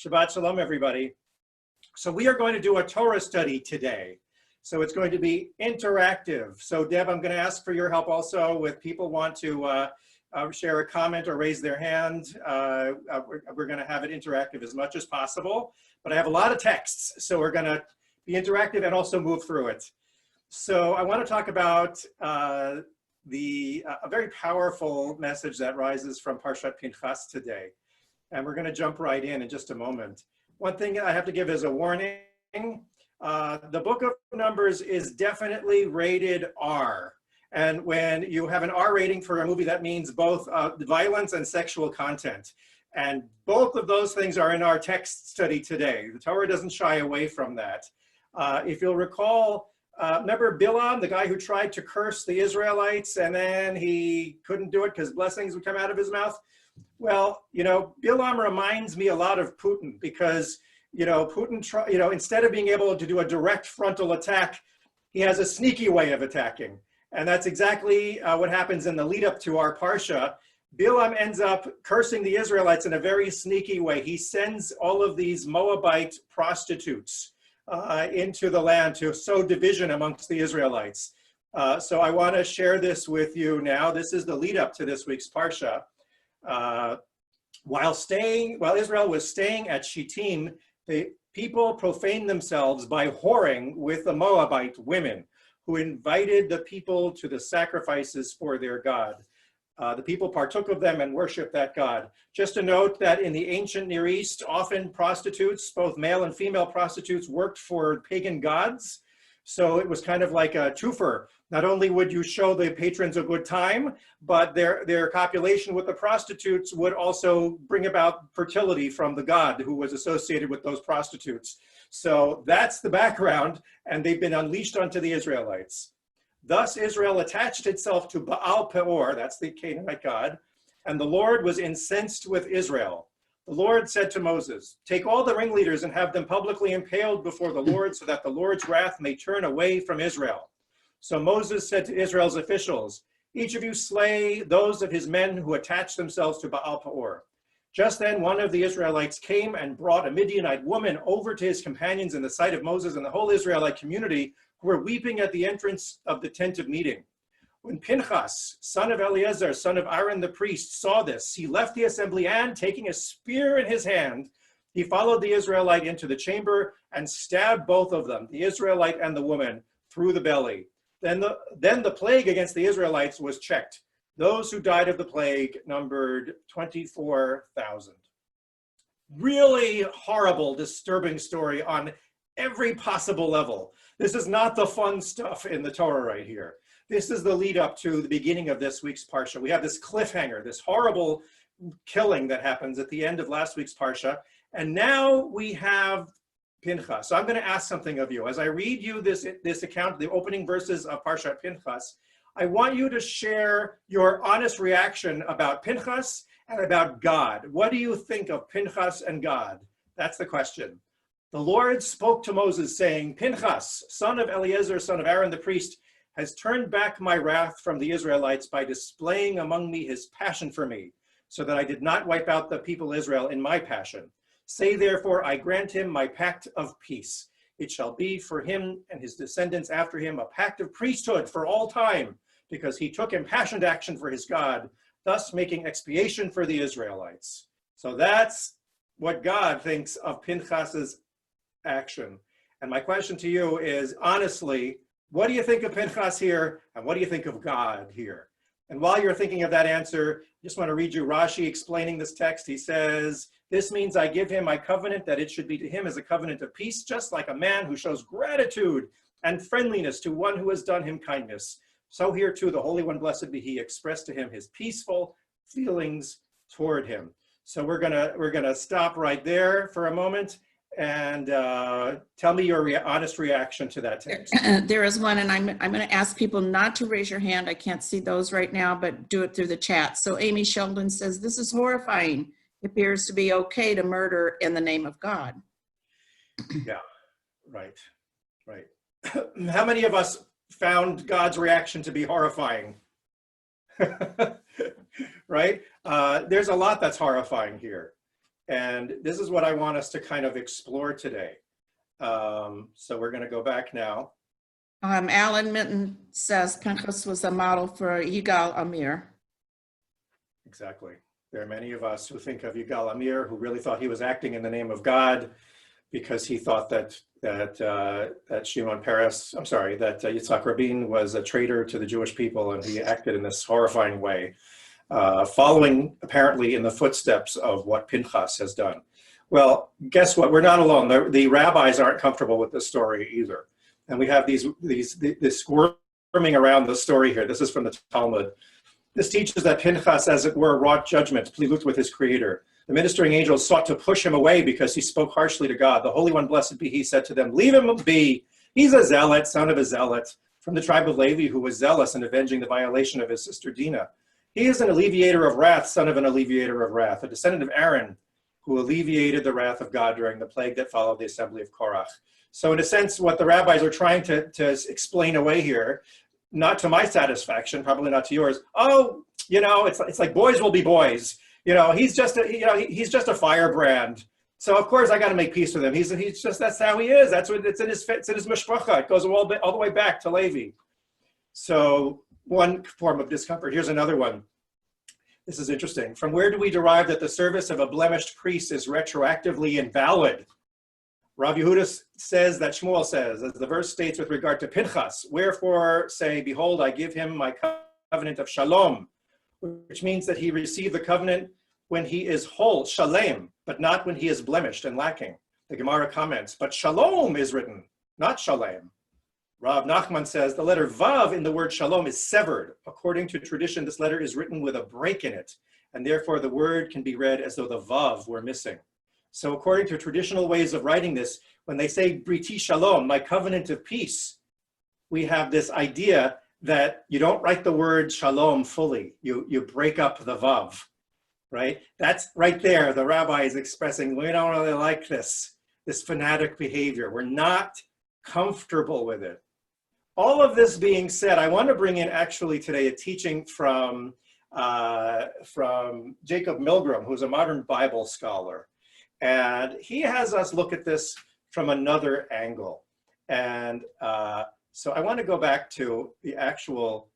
Shabbat Shalom, everybody. So we are going to do a Torah study today. So it's going to be interactive. So Deb, I'm going to ask for your help also with people want to share a comment or raise their hand. We're going to have it interactive as much as possible, but I have a lot of texts. So we're going to be interactive and also move through it. So I want to talk about a very powerful message that rises from Parshat Pinchas today. And we're going to jump right in just a moment. One thing I have to give as a warning, the book of Numbers is definitely rated R. And when you have an R rating for a movie, that means both violence and sexual content. And both of those things are in our text study today. The Torah doesn't shy away from that. If you'll recall, remember Bilam, the guy who tried to curse the Israelites and then he couldn't do it because blessings would come out of his mouth? Well, Bilam reminds me a lot of Putin because, Putin, instead of being able to do a direct frontal attack, he has a sneaky way of attacking. And that's exactly what happens in the lead up to our Parsha. Bilam ends up cursing the Israelites in a very sneaky way. He sends all of these Moabite prostitutes into the land to sow division amongst the Israelites. So I want to share this with you now. This is the lead up to this week's Parsha. While Israel was staying at Shittim, the people profaned themselves by whoring with the Moabite women who invited the people to the sacrifices for their God. The people partook of them and worshiped that God. Just to note that in the ancient Near East, often prostitutes, both male and female prostitutes, worked for pagan gods. So it was kind of like a twofer. Not only would you show the patrons a good time, but their copulation with the prostitutes would also bring about fertility from the god who was associated with those prostitutes. So that's the background, and they've been unleashed onto the Israelites. Thus Israel attached itself to Baal Peor, that's the Canaanite god, and the Lord was incensed with Israel. The Lord said to Moses, "Take all the ringleaders and have them publicly impaled before the Lord so that the Lord's wrath may turn away from Israel." So Moses said to Israel's officials, "Each of you slay those of his men who attach themselves to Baal Peor." Just then one of the Israelites came and brought a Midianite woman over to his companions in the sight of Moses and the whole Israelite community, who were weeping at the entrance of the tent of meeting. When Pinchas, son of Eleazar, son of Aaron the priest, saw this, he left the assembly and, taking a spear in his hand, he followed the Israelite into the chamber and stabbed both of them, the Israelite and the woman, through the belly. Then the plague against the Israelites was checked. Those who died of the plague numbered 24,000. Really horrible, disturbing story on every possible level. This is not the fun stuff in the Torah right here. This is the lead up to the beginning of this week's Parsha. We have this cliffhanger, this horrible killing that happens at the end of last week's Parsha. And now we have Pinchas. So I'm going to ask something of you. As I read you this account, the opening verses of Parshat Pinchas, I want you to share your honest reaction about Pinchas and about God. What do you think of Pinchas and God? That's the question. The Lord spoke to Moses saying, "Pinchas, son of Eleazar, son of Aaron the priest, has turned back my wrath from the Israelites by displaying among me his passion for me, so that I did not wipe out the people Israel in my passion. Say therefore, I grant him my pact of peace. It shall be for him and his descendants after him a pact of priesthood for all time, because he took impassioned action for his God, thus making expiation for the Israelites." So that's what God thinks of Pinchas's action. And my question to you is, honestly, what do you think of Pinchas here, and what do you think of God here? And while you're thinking of that answer, I just want to read you Rashi explaining this text. He says, "This means I give him my covenant, that it should be to him as a covenant of peace, just like a man who shows gratitude and friendliness to one who has done him kindness. So here too, the Holy One, blessed be he, expressed to him his peaceful feelings toward him." So we're gonna stop right there for a moment. And tell me your honest reaction to that text. There is one, and I'm going to ask people not to raise your hand. I can't see those right now, but do it through the chat. So Amy Sheldon says, "This is horrifying. It appears to be okay to murder in the name of God." Yeah, right. How many of us found God's reaction to be horrifying? Right? There's a lot that's horrifying here. And this is what I want us to kind of explore today. So we're going to go back now. Alan Minton says Pinchas was a model for Yigal Amir. Exactly. There are many of us who think of Yigal Amir, who really thought he was acting in the name of God because he thought that Shimon Peres, I'm sorry, that Yitzhak Rabin was a traitor to the Jewish people, and he acted in this horrifying way, following apparently in the footsteps of what Pinchas has done. Well, guess what? We're not alone. The rabbis aren't comfortable with this story either. And we have this squirming around the story here. This is from the Talmud. This teaches that Pinchas, as it were, wrought judgment, pleaded with his creator. The ministering angels sought to push him away because he spoke harshly to God. The Holy One, blessed be he, said to them, leave him be. He's a zealot, son of a zealot, from the tribe of Levi, who was zealous in avenging the violation of his sister Dinah. He is an alleviator of wrath, son of an alleviator of wrath, a descendant of Aaron, who alleviated the wrath of God during the plague that followed the assembly of Korach. So in a sense, what the rabbis are trying to explain away here, not to my satisfaction, probably not to yours. Oh, it's like boys will be boys. He's just a firebrand. So of course I got to make peace with him. He's just, that's how he is. That's what it's in his mishpacha. It goes all the way back to Levi. So one form of discomfort. Here's another one. This is interesting. From where do we derive that the service of a blemished priest is retroactively invalid? Rav Yehuda says that Shmuel says, as the verse states with regard to Pinchas, wherefore say, behold, I give him my covenant of shalom, which means that he received the covenant when he is whole, shalem, but not when he is blemished and lacking. The Gemara comments, but shalom is written, not shalem. Rav Nachman says the letter vav in the word shalom is severed. According to tradition, this letter is written with a break in it, and therefore the word can be read as though the vav were missing. So according to traditional ways of writing this, when they say briti shalom, my covenant of peace, we have this idea that you don't write the word shalom fully. You break up the vav, right? That's right there. The rabbi is expressing, we don't really like this fanatic behavior. We're not comfortable with it. All of this being said, I want to bring in actually today a teaching from Jacob Milgram, who's a modern Bible scholar. And he has us look at this from another angle. And so I want to go back to the actual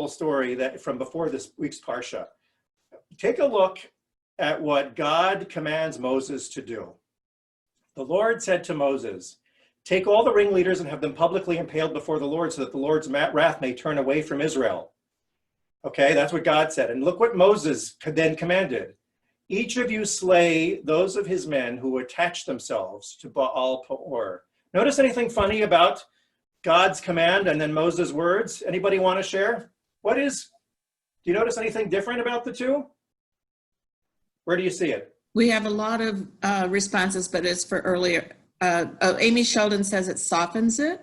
story that from before this week's Parsha. Take a look at what God commands Moses to do. The Lord said to Moses, take all the ringleaders and have them publicly impaled before the Lord so that the Lord's wrath may turn away from Israel. Okay, that's what God said. And look what Moses then commanded. Each of you slay those of his men who attach themselves to Baal Peor. Notice anything funny about God's command and then Moses' words? Anybody want to share? Do you notice anything different about the two? Where do you see it? We have a lot of responses, but it's for earlier. Amy Sheldon says it softens it.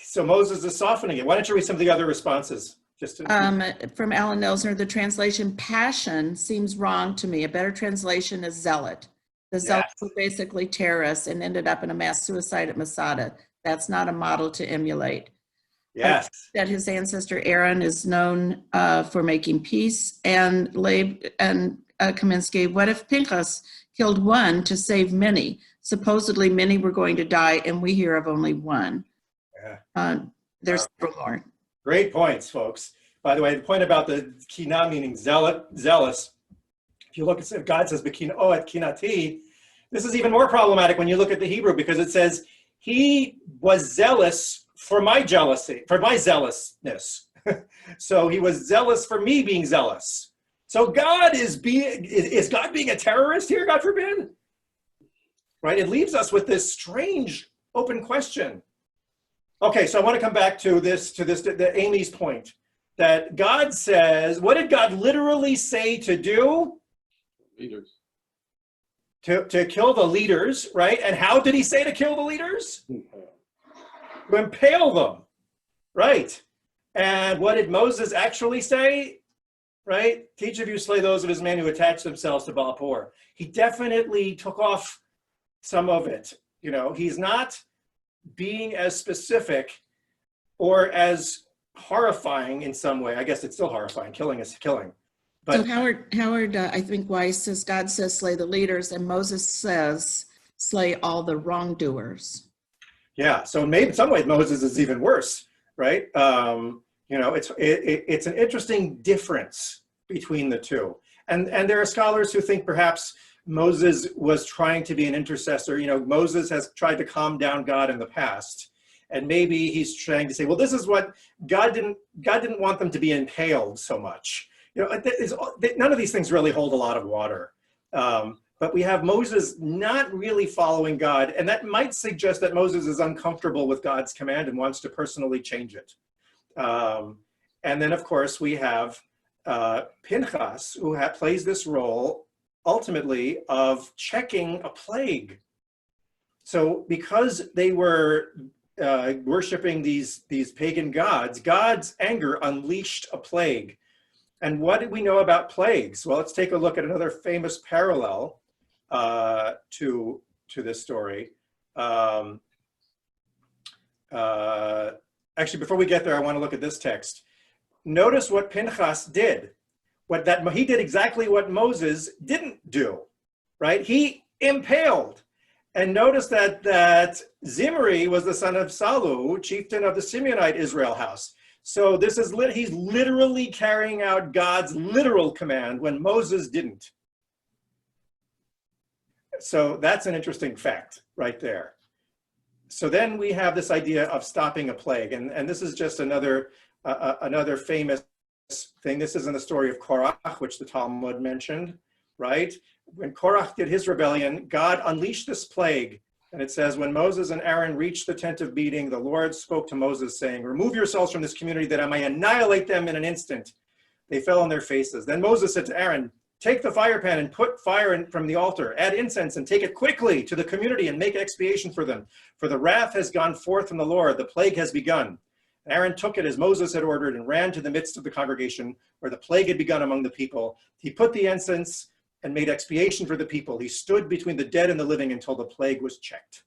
So Moses is softening it. Why don't you read some of the other responses? From Alan Nelsner, the translation passion seems wrong to me. A better translation is zealot. The zealots were basically terrorists and ended up in a mass suicide at Masada. That's not a model to emulate. Yes. That his ancestor Aaron is known for making peace. And Leib and Kaminsky, what if Pinchas killed one to save many? Supposedly many were going to die and we hear of only one. Yeah. There's several more. Great points, folks. By the way, the point about the kina meaning zealous, if you look at God says bekina oet kinati, this is even more problematic when you look at the Hebrew because it says he was zealous for my jealousy, for my zealousness. So he was zealous for me being zealous. So God is God being a terrorist here, God forbid? Right? It leaves us with this strange open question. Okay, so I want to come back to Amy's point that God says, what did God literally say to do? Leaders. To kill the leaders, right? And how did he say to kill the leaders? To impale them, right? And what did Moses actually say? Right? Each of you slay those of his men who attach themselves to Baal Peor. He definitely took off some of it. He's not being as specific or as horrifying in some way. I guess it's still horrifying. Killing is killing. So But Howard, I think Weiss says, God says, slay the leaders, and Moses says, slay all the wrongdoers. yeah, so maybe in some ways Moses is even worse, right? It's an interesting difference between the two. And there are scholars who think perhaps Moses was trying to be an intercessor. Moses has tried to calm down God in the past. And maybe he's trying to say, well, this is what God didn't want them to be impaled so much. None of these things really hold a lot of water. But we have Moses not really following God, and that might suggest that Moses is uncomfortable with God's command and wants to personally change it. And then, of course, we have Pinchas, who plays this role, ultimately, of checking a plague. So because they were worshiping these pagan gods, God's anger unleashed a plague. And what did we know about plagues? Well, let's take a look at another famous parallel to this story. Actually, before we get there, I want to look at this text. Notice what Pinchas did. He did exactly what Moses didn't do, right? He impaled. And notice that Zimri was the son of Salu, chieftain of the Simeonite Israel house. So he's literally carrying out God's literal command when Moses didn't. So that's an interesting fact right there. So then we have this idea of stopping a plague. And this is just another famous thing. This is in the story of Korach, which the Talmud mentioned, right? When Korach did his rebellion, God unleashed this plague. And it says, when Moses and Aaron reached the tent of meeting, the Lord spoke to Moses saying, remove yourselves from this community that I may annihilate them in an instant. They fell on their faces. Then Moses said to Aaron, take the fire pan and put fire in from the altar, add incense and take it quickly to the community and make expiation for them. For the wrath has gone forth from the Lord, the plague has begun. Aaron took it as Moses had ordered and ran to the midst of the congregation where the plague had begun among the people. He put the incense and made expiation for the people. He stood between the dead and the living until the plague was checked.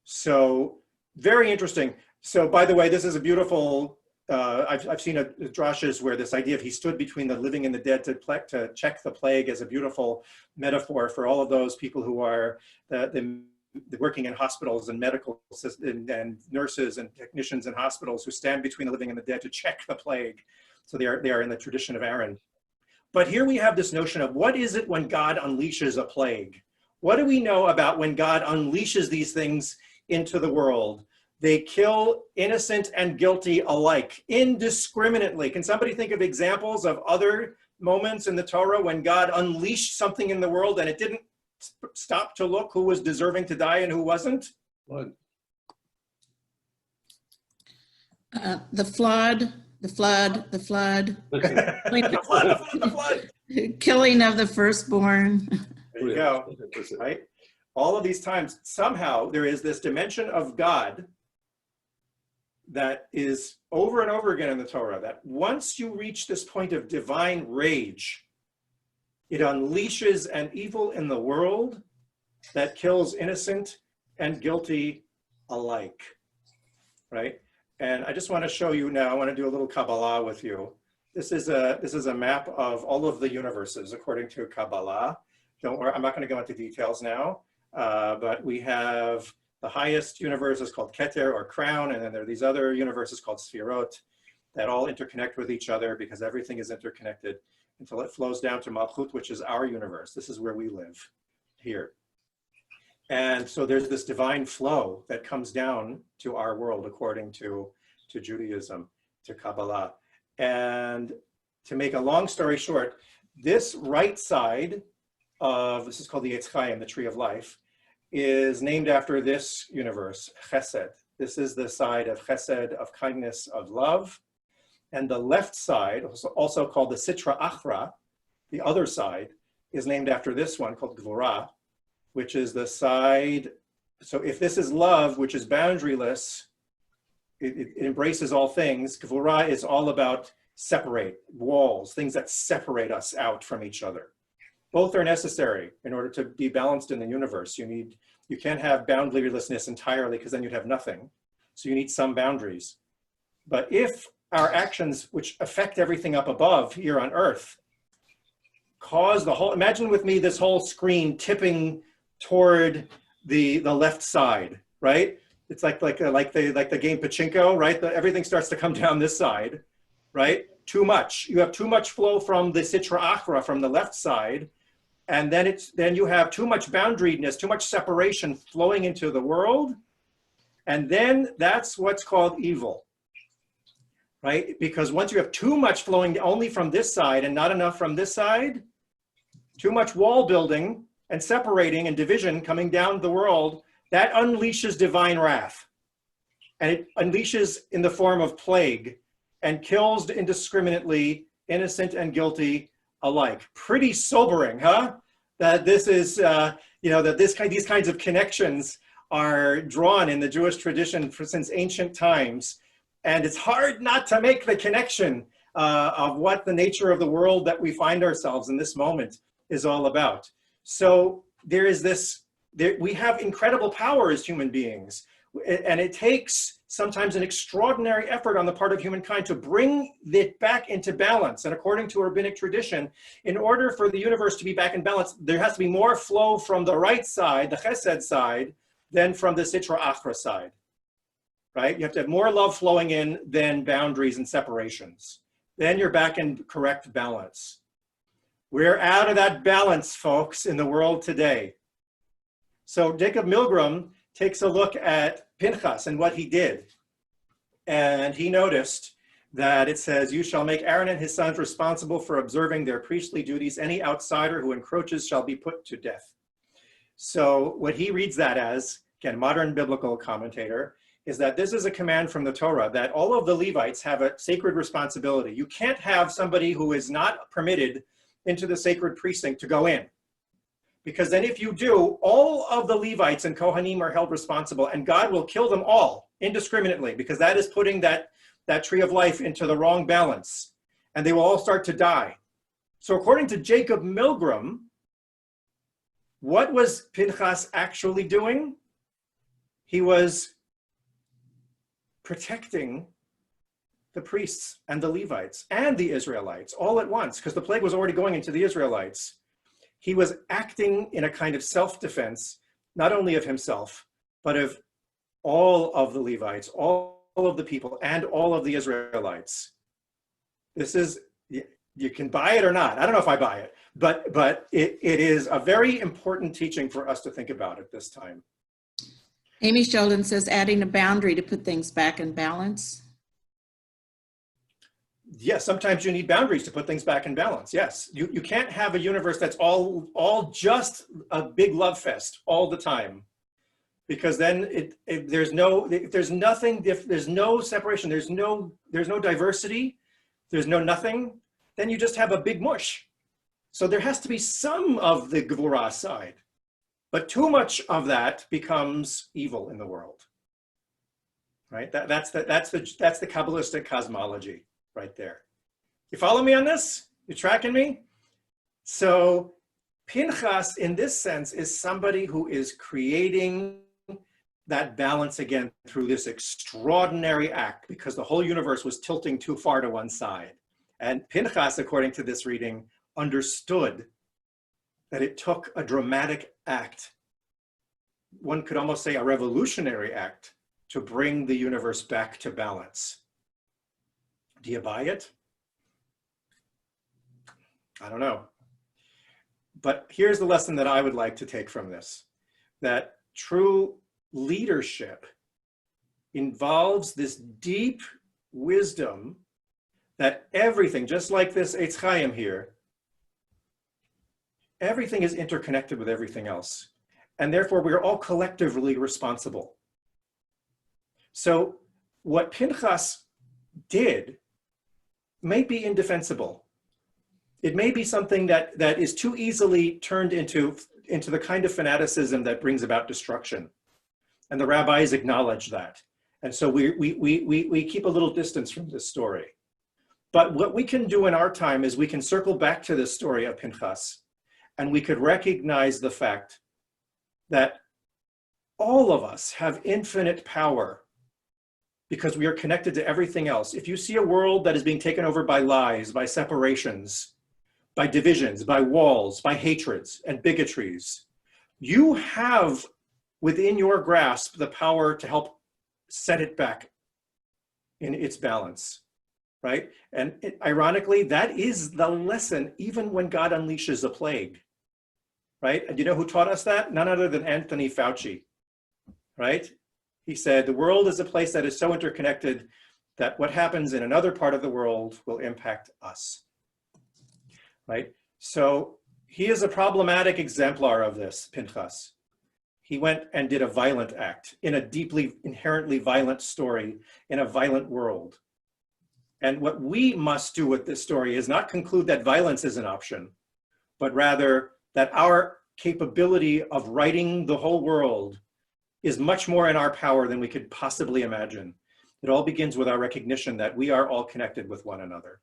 So very interesting. So by the way, this is a beautiful, I've seen drashes where this idea of he stood between the living and the dead to check the plague is a beautiful metaphor for all of those people who are working in hospitals and medical and nurses and technicians in hospitals who stand between the living and the dead to check the plague. So they are in the tradition of Aaron. But here we have this notion of what is it when God unleashes a plague? What do we know about when God unleashes these things into the world? They kill innocent and guilty alike, indiscriminately. Can somebody think of examples of other moments in the Torah when God unleashed something in the world and it didn't stop to look who was deserving to die and who wasn't? What? The flood. The flood. Killing of the firstborn. There you go, right? All of these times, somehow there is this dimension of God that is over and over again in the Torah, that once you reach this point of divine rage, it unleashes an evil in the world that kills innocent and guilty alike, right? And I just want to show you now, I want to do a little Kabbalah with you. This is a map of all of the universes according to Kabbalah. Don't worry, I'm not going to go into details now, but we have the highest universe is called Keter or crown, and then there are these other universes called Sfirot that all interconnect with each other because everything is interconnected until it flows down to Malchut, which is our universe. This is where we live here. And so there's this divine flow that comes down to our world according to Judaism, to Kabbalah. And to make a long story short, this right side of, this is called the Eitz Chaim, the tree of life, is named after this universe, Chesed. This is the side of Chesed, of kindness, of love. And the left side, also called the Sitra Achra, the other side, is named after this one called Gvura, which is the side, so if this is love, which is boundaryless, it embraces all things. Gvura is all about separate, walls, things that separate us out from each other. Both are necessary in order to be balanced in the universe. You can't have boundarylessness entirely because then you'd have nothing. So you need some boundaries. But if our actions, which affect everything up above here on earth, cause the whole, imagine with me this whole screen tipping toward the left side, right? It's like the game Pachinko, right? Everything starts to come down this side, right? Too much. You have too much flow from the Sitra Achra, from the left side, and then you have too much boundariedness, too much separation flowing into the world, and then that's what's called evil, right? Because once you have too much flowing only from this side and not enough from this side, too much wall building and separating and division coming down the world, that unleashes divine wrath. And it unleashes in the form of plague and kills indiscriminately innocent and guilty alike. Pretty sobering, huh? That this is, these kinds of connections are drawn in the Jewish tradition since ancient times. And it's hard not to make the connection of what the nature of the world that we find ourselves in this moment is all about. So there is this, we have incredible power as human beings, and it takes sometimes an extraordinary effort on the part of humankind to bring it back into balance. And according to rabbinic tradition, in order for the universe to be back in balance, there has to be more flow from the right side, the chesed side, than from the sitra achra side, right? You have to have more love flowing in than boundaries and separations. Then you're back in correct balance. We're out of that balance, folks, in the world today. So Jacob Milgram takes a look at Pinchas and what he did. And he noticed that it says, "You shall make Aaron and his sons responsible for observing their priestly duties. Any outsider who encroaches shall be put to death." So what he reads that as, again, modern biblical commentator, is that this is a command from the Torah that all of the Levites have a sacred responsibility. You can't have somebody who is not permitted into the sacred precinct to go in. Because then if you do, all of the Levites and Kohanim are held responsible, and God will kill them all indiscriminately, because that is putting that tree of life into the wrong balance, and they will all start to die. So according to Jacob Milgram, what was Pinchas actually doing? He was protecting the priests and the Levites and the Israelites all at once, because the plague was already going into the Israelites. He was acting in a kind of self-defense, not only of himself, but of all of the Levites, all of the people, and all of the Israelites. This is, you can buy it or not. I don't know if I buy it, but it is a very important teaching for us to think about at this time. Amy Sheldon says adding a boundary to put things back in balance. Yes, sometimes you need boundaries to put things back in balance. Yes, you can't have a universe that's all just a big love fest all the time, because then there's no separation, there's no diversity, there's no nothing. Then you just have a big mush. So there has to be some of the Gevurah side, but too much of that becomes evil in the world. Right? That's the Kabbalistic cosmology. Right there. You follow me on this? You tracking me? So Pinchas, in this sense, is somebody who is creating that balance again through this extraordinary act, because the whole universe was tilting too far to one side. And Pinchas, according to this reading, understood that it took a dramatic act, one could almost say a revolutionary act, to bring the universe back to balance. Do you buy it? I don't know. But here's the lesson that I would like to take from this, that true leadership involves this deep wisdom that everything, just like this Eitz Chaim here, everything is interconnected with everything else. And therefore, we're all collectively responsible. So what Pinchas did may be indefensible. It may be something that is too easily turned into the kind of fanaticism that brings about destruction. And the rabbis acknowledge that. And so we keep a little distance from this story. But what we can do in our time is we can circle back to this story of Pinchas, and we could recognize the fact that all of us have infinite power, because we are connected to everything else. If you see a world that is being taken over by lies, by separations, by divisions, by walls, by hatreds and bigotries. You have within your grasp the power to help set it back in its balance, right? And ironically, that is the lesson even when God unleashes a plague, right? And you know who taught us that? None other than Anthony Fauci, right? He said, the world is a place that is so interconnected that what happens in another part of the world will impact us, right? So he is a problematic exemplar of this, Pinchas. He went and did a violent act in a deeply, inherently violent story in a violent world. And what we must do with this story is not conclude that violence is an option, but rather that our capability of righting the whole world is much more in our power than we could possibly imagine. It all begins with our recognition that we are all connected with one another.